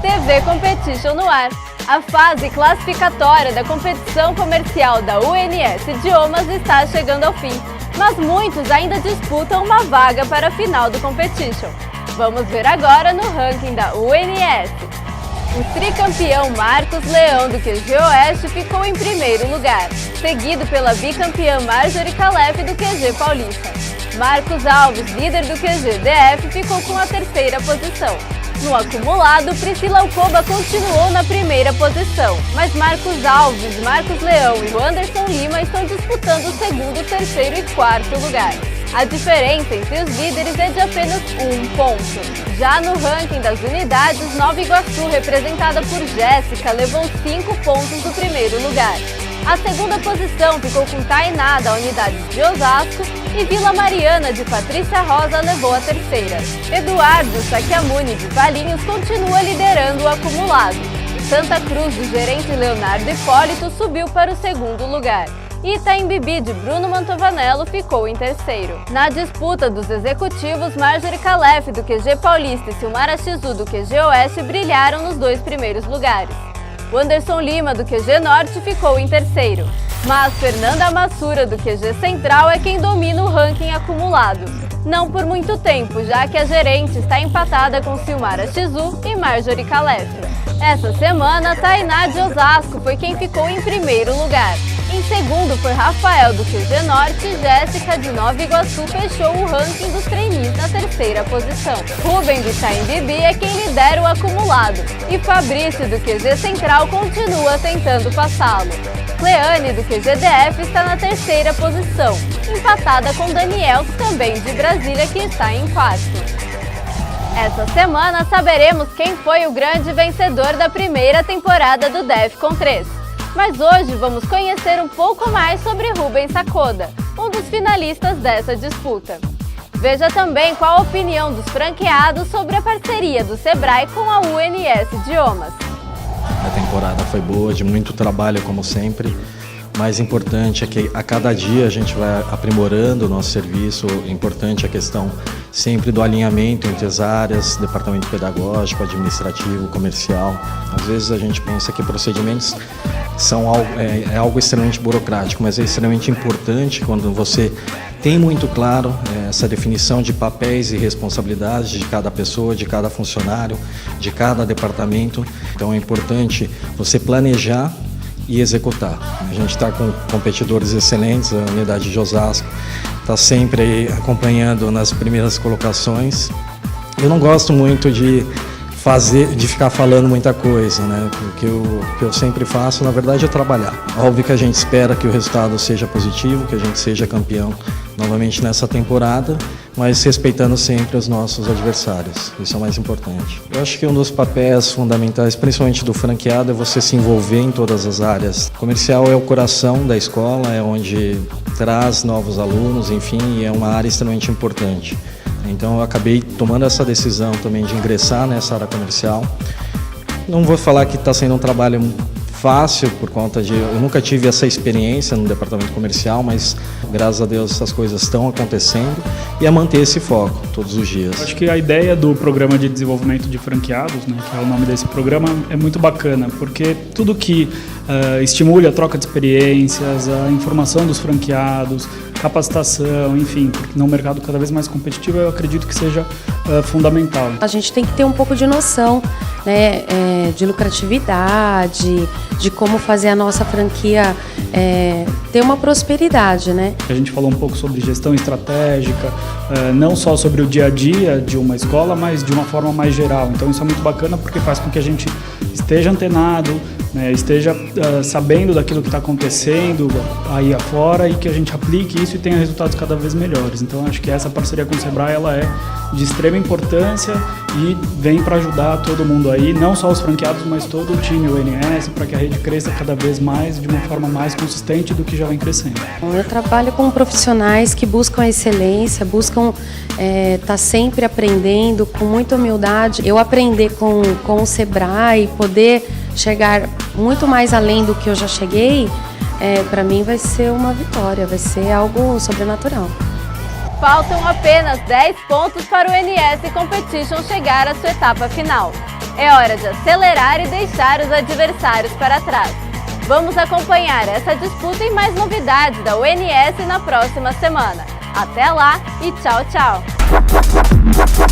TV Competition no ar. A fase classificatória da competição comercial da UNS Idiomas está chegando ao fim, mas muitos ainda disputam uma vaga para a final do Competition. Vamos ver agora no ranking da UNS. O tricampeão Marcos Leão do QG Oeste ficou em primeiro lugar, seguido pela bicampeã Marjorie Calef do QG Paulista. Marcos Alves, líder do QG DF, ficou com a terceira posição. No acumulado, Priscila Alcoba continuou na primeira posição, mas Marcos Alves, Marcos Leão e Anderson Lima estão disputando o segundo, terceiro e quarto lugar. A diferença entre os líderes é de apenas 1 ponto. Já no ranking das unidades, Nova Iguaçu, representada por Jéssica, levou 5 pontos do primeiro lugar. A segunda posição ficou com Tainá, da unidade de Osasco, e Vila Mariana, de Patrícia Rosa, levou a terceira. Eduardo Saquiamuni, de Valinhos, continua liderando o acumulado. Santa Cruz, do gerente Leonardo Hipólito, subiu para o segundo lugar. E Itaim Bibi, de Bruno Mantovanello, ficou em terceiro. Na disputa dos executivos, Marjorie Calef, do QG Paulista, e Silmara Chizu, do QG Oeste, brilharam nos 2 primeiros lugares. O Anderson Lima, do QG Norte, ficou em terceiro. Mas Fernanda Massura, do QG Central, é quem domina o ranking acumulado. Não por muito tempo, já que a gerente está empatada com Silmara Chizu e Marjorie Calef. Essa semana, Tainá de Osasco foi quem ficou em primeiro lugar. Em segundo foi Rafael, do QG Norte, e Jéssica, de Nova Iguaçu, fechou o ranking dos trainees na terceira posição. Rubem, do Itaim Bibi, é quem lidera o acumulado, e Fabrício, do QG Central, continua tentando passá-lo. Cleane, do QG DF, está na terceira posição, empatada com Daniel, também de Brasília, que está em quarto. Essa semana saberemos quem foi o grande vencedor da primeira temporada do Defcon 3. Mas hoje vamos conhecer um pouco mais sobre Rubens Sacoda, um dos finalistas dessa disputa. Veja também qual a opinião dos franqueados sobre a parceria do Sebrae com a UNS Idiomas. A temporada foi boa, de muito trabalho como sempre. O mais importante é que a cada dia a gente vai aprimorando o nosso serviço. É importante a questão sempre do alinhamento entre as áreas, departamento pedagógico, administrativo, comercial. Às vezes a gente pensa que procedimentos são algo extremamente burocrático, mas é extremamente importante quando você tem muito claro essa definição de papéis e responsabilidades de cada pessoa, de cada funcionário, de cada departamento. Então é importante você planejar e executar. A gente está com competidores excelentes, a unidade de Osasco está sempre aí acompanhando nas primeiras colocações. Eu não gosto muito de ficar falando muita coisa, né? O que eu sempre faço, na verdade, é trabalhar. Óbvio que a gente espera que o resultado seja positivo, que a gente seja campeão novamente nessa temporada, mas respeitando sempre os nossos adversários. Isso é o mais importante. Eu acho que um dos papéis fundamentais, principalmente do franqueado, é você se envolver em todas as áreas. O comercial é o coração da escola, é onde traz novos alunos, enfim, e é uma área extremamente importante. Então eu acabei tomando essa decisão também de ingressar nessa área comercial. Não vou falar que está sendo um trabalho fácil por conta de... Eu nunca tive essa experiência no departamento comercial, mas graças a Deus essas coisas estão acontecendo e a manter esse foco todos os dias. Acho que a ideia do programa de desenvolvimento de franqueados, né, que é o nome desse programa, é muito bacana, porque tudo que estimule a troca de experiências, a informação dos franqueados, capacitação, enfim, porque num mercado cada vez mais competitivo, eu acredito que seja fundamental. A gente tem que ter um pouco de noção, né, de lucratividade, de como fazer a nossa franquia ter uma prosperidade, né? A gente falou um pouco sobre gestão estratégica, não só sobre o dia a dia de uma escola, mas de uma forma mais geral. Então isso é muito bacana porque faz com que a gente esteja antenado, né, esteja sabendo daquilo que está acontecendo aí afora e que a gente aplique isso e tenha resultados cada vez melhores. Então acho que essa parceria com o Sebrae ela é de extrema importância e vem para ajudar todo mundo aí, não só os franqueados, mas todo o time UNS, para que a rede cresça cada vez mais de uma forma mais consistente do que já vem crescendo. Eu trabalho com profissionais que buscam a excelência, buscam estar sempre aprendendo com muita humildade. Eu aprender com o Sebrae, poder chegar muito mais além do que eu já cheguei, para mim vai ser uma vitória, vai ser algo sobrenatural. Faltam apenas 10 pontos para o NS Competition chegar à sua etapa final. É hora de acelerar e deixar os adversários para trás. Vamos acompanhar essa disputa e mais novidades da UNS na próxima semana. Até lá e tchau, tchau!